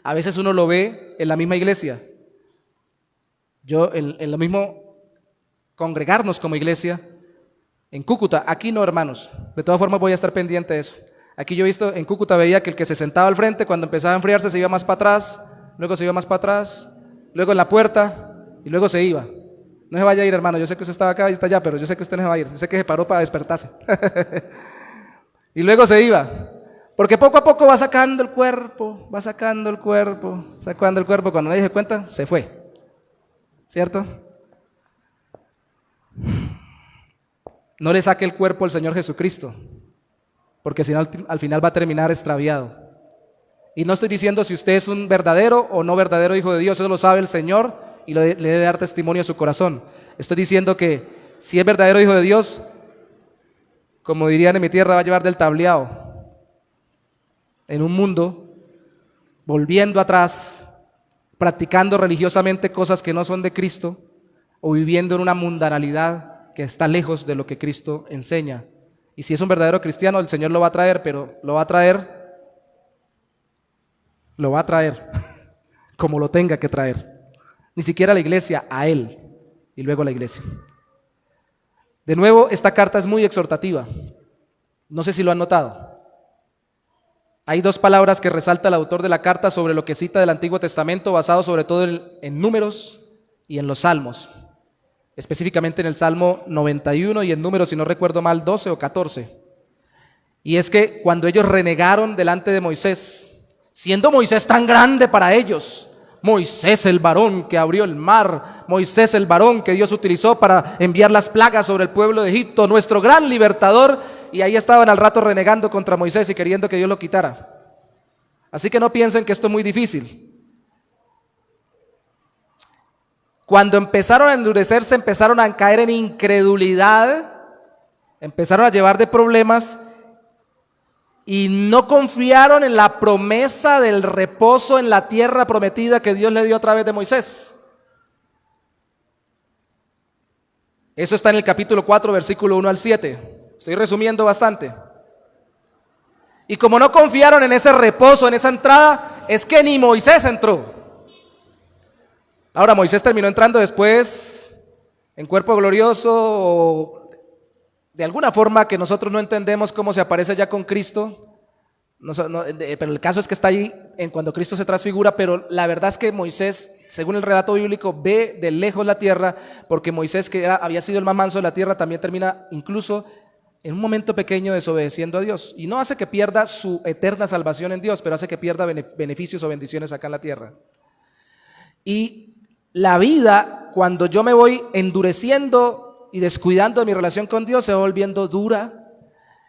a veces uno lo ve en la misma iglesia, en lo mismo congregarnos como iglesia, en Cúcuta, aquí no, hermanos, de todas formas voy a estar pendiente de eso. Aquí yo he visto, en Cúcuta veía que el que se sentaba al frente cuando empezaba a enfriarse se iba más para atrás, luego se iba más para atrás, luego en la puerta, y luego se iba. No se vaya a ir, hermano, yo sé que usted estaba acá y está allá, pero yo sé que usted no se va a ir, yo sé que se paró para despertarse. Y luego se iba, porque poco a poco va sacando el cuerpo, sacando el cuerpo, cuando nadie se cuenta, se fue, ¿cierto? No le saque el cuerpo al Señor Jesucristo, porque si no, al final va a terminar extraviado. Y no estoy diciendo si usted es un verdadero o no verdadero hijo de Dios, eso lo sabe el Señor y le debe dar testimonio a su corazón. Estoy diciendo que si es verdadero hijo de Dios, como dirían en mi tierra, va a llevar del tableado en un mundo, volviendo atrás, practicando religiosamente cosas que no son de Cristo, o viviendo en una mundanalidad que está lejos de lo que Cristo enseña. Y si es un verdadero cristiano, el Señor lo va a traer, pero lo va a traer como lo tenga que traer. Ni siquiera a la iglesia, a Él, y luego a la iglesia. De nuevo, esta carta es muy exhortativa. No sé si lo han notado. Hay dos palabras que resalta el autor de la carta sobre lo que cita del Antiguo Testamento, basado sobre todo en números y en los salmos. Específicamente en el Salmo 91 y en números, si no recuerdo mal, 12 o 14. Y es que cuando ellos renegaron delante de Moisés, siendo Moisés tan grande para ellos, Moisés el varón que abrió el mar, Moisés el varón que Dios utilizó para enviar las plagas sobre el pueblo de Egipto, nuestro gran libertador, y ahí estaban al rato renegando contra Moisés y queriendo que Dios lo quitara. Así que no piensen que esto es muy difícil. Cuando empezaron a endurecerse, empezaron a caer en incredulidad, empezaron a llevar de problemas y no confiaron en la promesa del reposo en la tierra prometida que Dios le dio a través de Moisés. Eso está en el capítulo 4, versículo 1 al 7. Estoy resumiendo bastante. Y como no confiaron en ese reposo, en esa entrada, es que ni Moisés entró. Ahora, Moisés terminó entrando después en cuerpo glorioso, o de alguna forma que nosotros no entendemos cómo se aparece ya con Cristo. Pero el caso es que está ahí cuando Cristo se transfigura, pero la verdad es que Moisés, según el relato bíblico, ve de lejos la tierra, porque Moisés, que había sido el más manso de la tierra, también termina incluso en un momento pequeño desobedeciendo a Dios. Y no hace que pierda su eterna salvación en Dios, pero hace que pierda beneficios o bendiciones acá en la tierra. Y la vida, cuando yo me voy endureciendo y descuidando de mi relación con Dios, se va volviendo dura,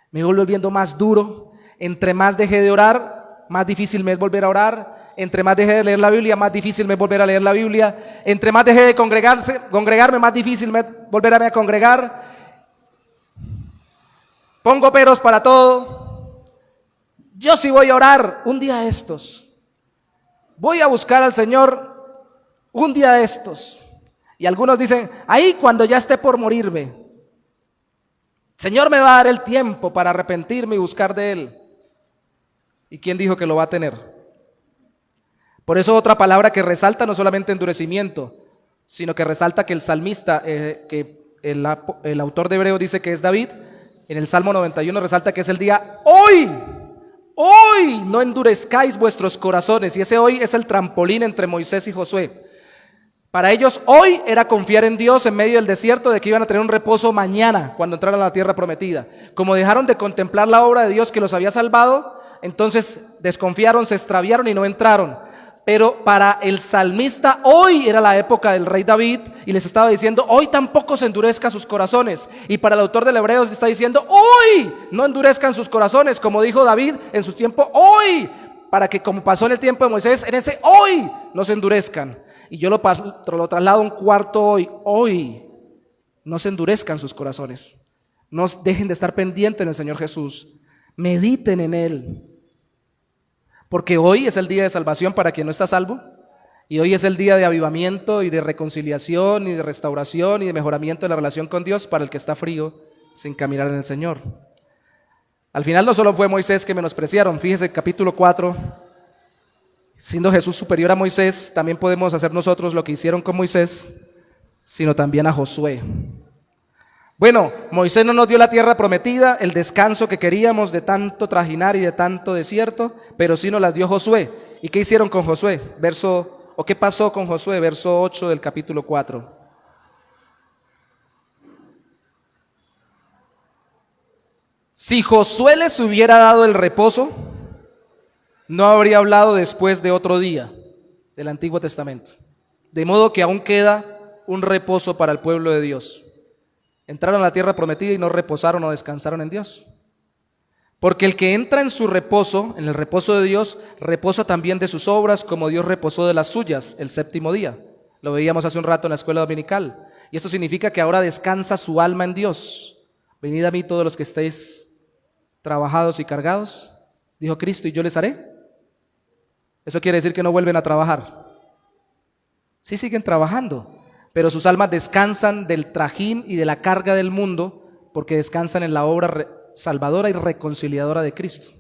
me voy volviendo más duro. Entre más dejé de orar, más difícil me es volver a orar. Entre más dejé de leer la Biblia, más difícil me es volver a leer la Biblia. Entre más dejé de congregarme, más difícil me es volverme a congregar. Pongo peros para todo. Yo sí voy a orar un día de estos. Voy a buscar al Señor un día de estos. Y algunos dicen, ahí cuando ya esté por morirme, Señor me va a dar el tiempo para arrepentirme y buscar de Él. ¿Y quién dijo que lo va a tener? Por eso otra palabra que resalta no solamente endurecimiento, sino que resalta que el salmista, que el autor de Hebreos dice que es David, en el Salmo 91 resalta que es el día hoy. Hoy no endurezcáis vuestros corazones. Y ese hoy es el trampolín entre Moisés y Josué. Para ellos hoy era confiar en Dios en medio del desierto, de que iban a tener un reposo mañana cuando entraran a la tierra prometida. Como dejaron de contemplar la obra de Dios que los había salvado, entonces desconfiaron, se extraviaron y no entraron. Pero para el salmista hoy era la época del rey David y les estaba diciendo, hoy tampoco se endurezcan sus corazones. Y para el autor del Hebreos está diciendo, hoy no endurezcan sus corazones, como dijo David en su tiempo, hoy, para que como pasó en el tiempo de Moisés, en ese hoy no se endurezcan. Y yo lo traslado a un cuarto hoy no se endurezcan sus corazones, no dejen de estar pendientes en el Señor Jesús, mediten en Él, porque hoy es el día de salvación para quien no está salvo, y hoy es el día de avivamiento y de reconciliación y de restauración y de mejoramiento de la relación con Dios para el que está frío sin caminar en el Señor. Al final no solo fue Moisés que menospreciaron, fíjese capítulo 4, siendo Jesús superior a Moisés, también podemos hacer nosotros lo que hicieron con Moisés, sino también a Josué. Bueno, Moisés no nos dio la tierra prometida, el descanso que queríamos de tanto trajinar y de tanto desierto, pero sí nos las dio Josué. ¿Y qué hicieron con Josué? ¿Qué pasó con Josué? Verso 8 del capítulo 4. Si Josué les hubiera dado el reposo, no habría hablado después de otro día del Antiguo Testamento. De modo que aún queda un reposo para el pueblo de Dios. Entraron a la tierra prometida y no reposaron o descansaron en Dios. Porque el que entra en su reposo, en el reposo de Dios, reposa también de sus obras, como Dios reposó de las suyas el séptimo día. Lo veíamos hace un rato en la escuela dominical. Y esto significa que ahora descansa su alma en Dios. Venid a mí todos los que estéis trabajados y cargados, dijo Cristo, y yo les haré. Eso quiere decir que no vuelven a trabajar. Sí siguen trabajando, pero sus almas descansan del trajín y de la carga del mundo, porque descansan en la obra salvadora y reconciliadora de Cristo.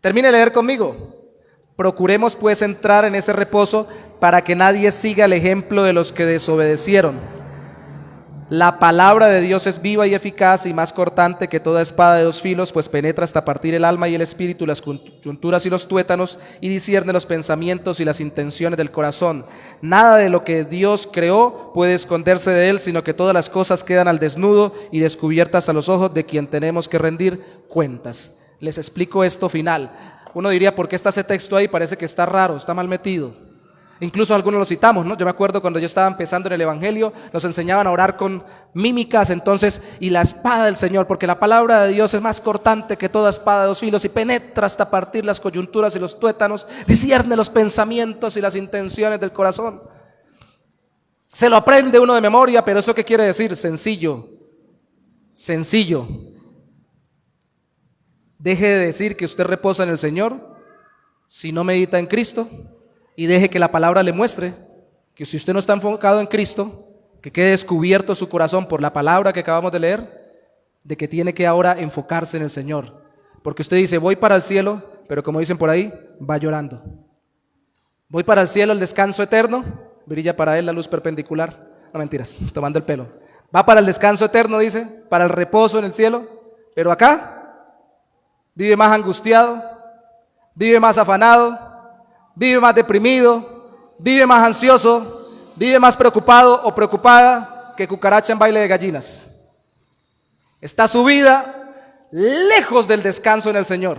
Termine de leer conmigo. Procuremos pues entrar en ese reposo para que nadie siga el ejemplo de los que desobedecieron. La palabra de Dios es viva y eficaz y más cortante que toda espada de 2 filos, pues penetra hasta partir el alma y el espíritu, las coyunturas y los tuétanos, y discierne los pensamientos y las intenciones del corazón. Nada de lo que Dios creó puede esconderse de Él, sino que todas las cosas quedan al desnudo y descubiertas a los ojos de quien tenemos que rendir cuentas. Les explico esto final. Uno diría, ¿por qué está ese texto ahí? Parece que está raro, está mal metido. Incluso algunos lo citamos, ¿no? Yo me acuerdo cuando yo estaba empezando en el Evangelio, nos enseñaban a orar con mímicas, entonces, y la espada del Señor, porque la palabra de Dios es más cortante que toda espada de dos filos y penetra hasta partir las coyunturas y los tuétanos, discierne los pensamientos y las intenciones del corazón. Se lo aprende uno de memoria, pero ¿eso qué quiere decir? Sencillo, sencillo. Deje de decir que usted reposa en el Señor si no medita en Cristo. Y deje que la palabra le muestre que si usted no está enfocado en Cristo, que quede descubierto su corazón por la palabra que acabamos de leer, de que tiene que ahora enfocarse en el Señor. Porque usted dice, voy para el cielo, pero como dicen por ahí, va llorando. Voy para el cielo, el descanso eterno, brilla para él la luz perpendicular. No, mentiras, tomando el pelo. Va para el descanso eterno, dice, para el reposo en el cielo, pero acá vive más angustiado, vive más afanado, vive más deprimido, vive más ansioso, vive más preocupado o preocupada que cucaracha en baile de gallinas. Está su vida lejos del descanso en el Señor.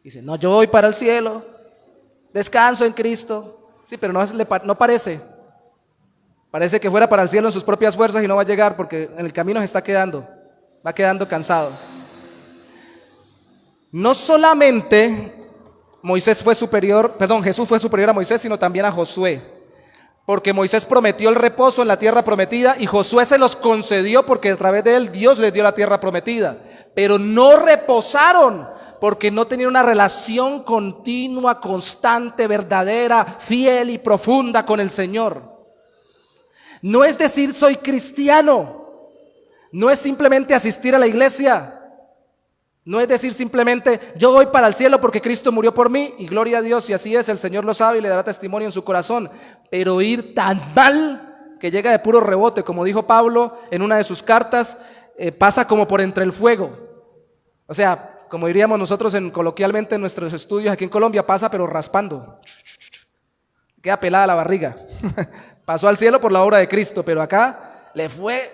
Dice, no, yo voy para el cielo, descanso en Cristo. Sí, pero no parece. Parece que fuera para el cielo en sus propias fuerzas y no va a llegar porque en el camino se está quedando, va quedando cansado. No solamente Jesús fue superior a Moisés, sino también a Josué. Porque Moisés prometió el reposo en la tierra prometida y Josué se los concedió porque a través de él Dios les dio la tierra prometida. Pero no reposaron porque no tenían una relación continua, constante, verdadera, fiel y profunda con el Señor. No es decir soy cristiano, no es simplemente asistir a la iglesia. No es decir simplemente, yo voy para el cielo porque Cristo murió por mí y gloria a Dios, y así es, el Señor lo sabe y le dará testimonio en su corazón. Pero ir tan mal que llega de puro rebote, como dijo Pablo en una de sus cartas, pasa como por entre el fuego. O sea, como diríamos nosotros coloquialmente en nuestros estudios aquí en Colombia, pasa pero raspando. Queda pelada la barriga. Pasó al cielo por la obra de Cristo, pero acá le fue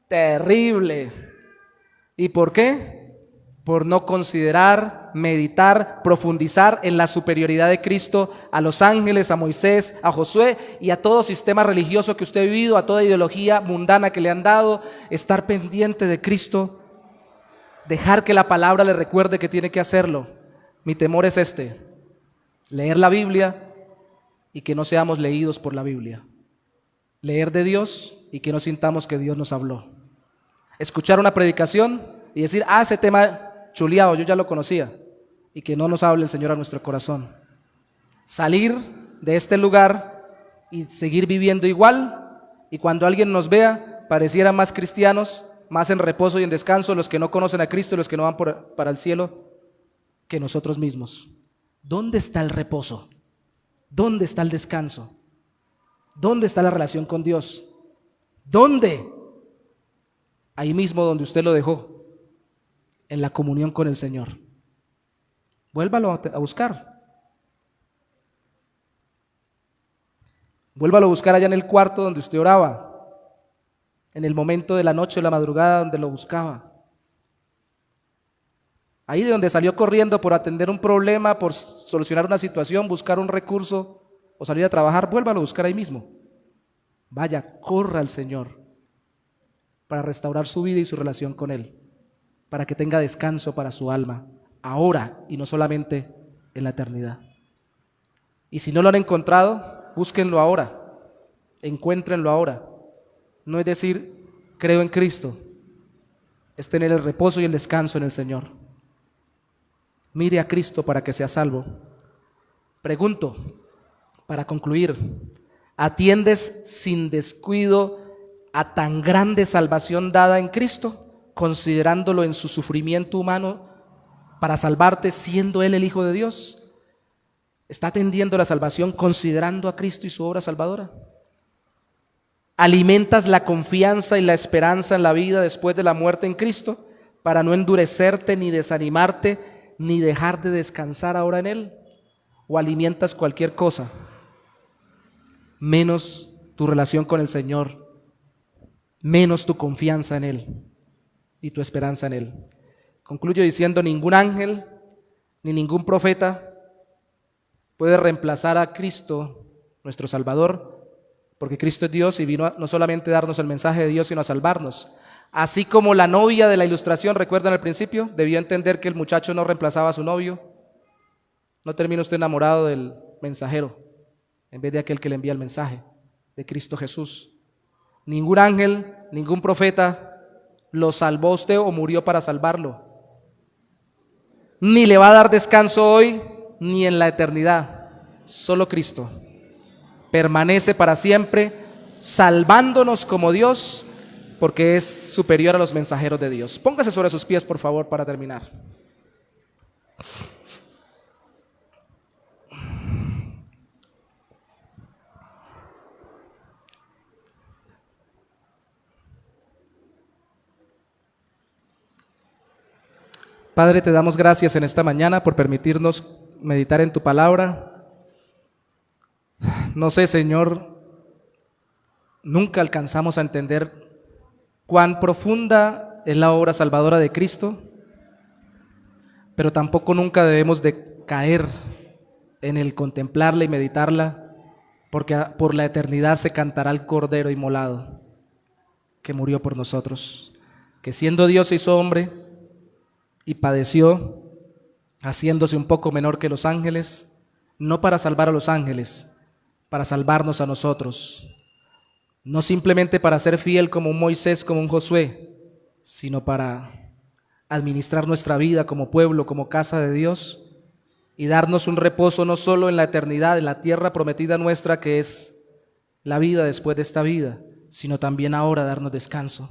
terrible. ¿Y por qué? Por no considerar, meditar, profundizar en la superioridad de Cristo a los ángeles, a Moisés, a Josué y a todo sistema religioso que usted ha vivido, a toda ideología mundana que le han dado. Estar pendiente de Cristo, dejar que la palabra le recuerde que tiene que hacerlo. Mi temor es este: leer la Biblia y que no seamos leídos por la Biblia. Leer de Dios y que no sintamos que Dios nos habló. Escuchar una predicación y decir, ese tema chuleado, yo ya lo conocía, y que no nos hable el Señor a nuestro corazón. Salir de este lugar y seguir viviendo igual, y cuando alguien nos vea, parecieran más cristianos, más en reposo y en descanso, los que no conocen a Cristo y los que no van para el cielo, que nosotros mismos. ¿Dónde está el reposo? ¿Dónde está el descanso? ¿Dónde está la relación con Dios? ¿Dónde? Ahí mismo donde usted lo dejó, en la comunión con el Señor. Vuélvalo a buscar. Vuélvalo a buscar allá en el cuarto donde usted oraba, en el momento de la noche o la madrugada donde lo buscaba. Ahí de donde salió corriendo por atender un problema, por solucionar una situación, buscar un recurso o salir a trabajar, vuélvalo a buscar ahí mismo. Vaya, corra al Señor para restaurar su vida y su relación con Él, para que tenga descanso para su alma, ahora y no solamente en la eternidad. Y si no lo han encontrado, búsquenlo ahora, encuéntrenlo ahora. No es decir, creo en Cristo, es tener el reposo y el descanso en el Señor. Mire a Cristo para que sea salvo. Pregunto, para concluir, ¿atiendes sin descuido a tan grande salvación dada en Cristo, considerándolo en su sufrimiento humano para salvarte, siendo Él el Hijo de Dios? ¿Está atendiendo la salvación considerando a Cristo y su obra salvadora? ¿Alimentas la confianza y la esperanza en la vida después de la muerte en Cristo para no endurecerte ni desanimarte ni dejar de descansar ahora en Él? ¿O alimentas cualquier cosa menos tu relación con el Señor, menos tu confianza en Él y tu esperanza en Él? Concluyo diciendo, ningún ángel ni ningún profeta puede reemplazar a Cristo, nuestro Salvador, porque Cristo es Dios y vino no solamente a darnos el mensaje de Dios, sino a salvarnos. Así como la novia de la ilustración, ¿recuerdan al principio? Debió entender que el muchacho no reemplazaba a su novio. No termina usted enamorado del mensajero, en vez de aquel que le envía el mensaje, de Cristo Jesús. Ningún ángel, ningún profeta lo salvó a usted o murió para salvarlo. Ni le va a dar descanso hoy, ni en la eternidad. Solo Cristo permanece para siempre, salvándonos como Dios, porque es superior a los mensajeros de Dios. Póngase sobre sus pies, por favor, para terminar. Padre, te damos gracias en esta mañana por permitirnos meditar en tu palabra. No sé, Señor, nunca alcanzamos a entender cuán profunda es la obra salvadora de Cristo, pero tampoco nunca debemos de caer en el contemplarla y meditarla, porque por la eternidad se cantará el Cordero inmolado que murió por nosotros, que siendo Dios se hizo hombre y padeció, haciéndose un poco menor que los ángeles, no para salvar a los ángeles, para salvarnos a nosotros, no simplemente para ser fiel como un Moisés, como un Josué, sino para administrar nuestra vida como pueblo, como casa de Dios, y darnos un reposo no solo en la eternidad, en la tierra prometida nuestra, que es la vida después de esta vida, sino también ahora darnos descanso.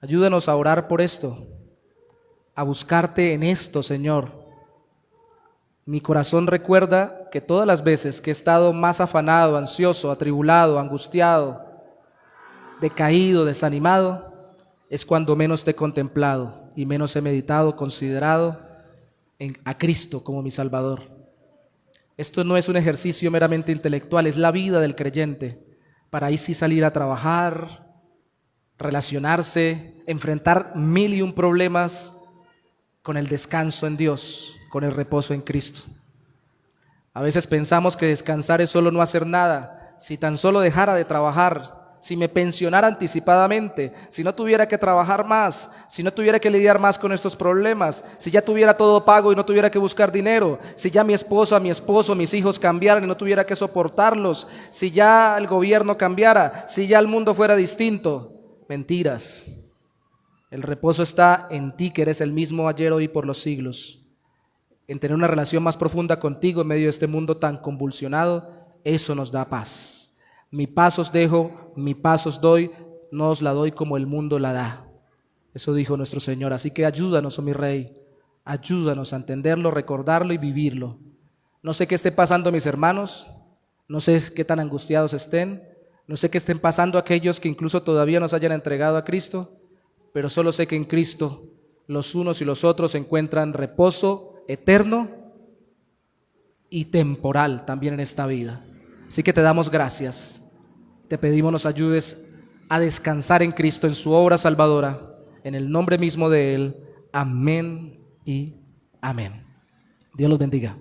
Ayúdanos a orar por esto, a buscarte en esto, Señor. Mi corazón recuerda que todas las veces que he estado más afanado, ansioso, atribulado, angustiado, decaído, desanimado, es cuando menos te he contemplado y menos he meditado, considerado a Cristo como mi Salvador. Esto no es un ejercicio meramente intelectual, es la vida del creyente, para ahí sí salir a trabajar, relacionarse, enfrentar 1001 problemas con el descanso en Dios, con el reposo en Cristo. A veces pensamos que descansar es solo no hacer nada. Si tan solo dejara de trabajar, si me pensionara anticipadamente, si no tuviera que trabajar más, si no tuviera que lidiar más con estos problemas, si ya tuviera todo pago y no tuviera que buscar dinero, si ya mi esposa, mi esposo, mis hijos cambiaran y no tuviera que soportarlos, si ya el gobierno cambiara, si ya el mundo fuera distinto. Mentiras. El reposo está en ti, que eres el mismo ayer, hoy y por los siglos. En tener una relación más profunda contigo en medio de este mundo tan convulsionado, eso nos da paz. Mi paz os dejo, mi paz os doy, no os la doy como el mundo la da. Eso dijo nuestro Señor. Así que ayúdanos, oh mi Rey, ayúdanos a entenderlo, recordarlo y vivirlo. No sé qué esté pasando mis hermanos, no sé qué tan angustiados estén, no sé qué estén pasando aquellos que incluso todavía nos hayan entregado a Cristo, pero solo sé que en Cristo los unos y los otros encuentran reposo eterno y temporal también en esta vida. Así que te damos gracias, te pedimos nos ayudes a descansar en Cristo, en su obra salvadora, en el nombre mismo de Él. Amén y amén. Dios los bendiga.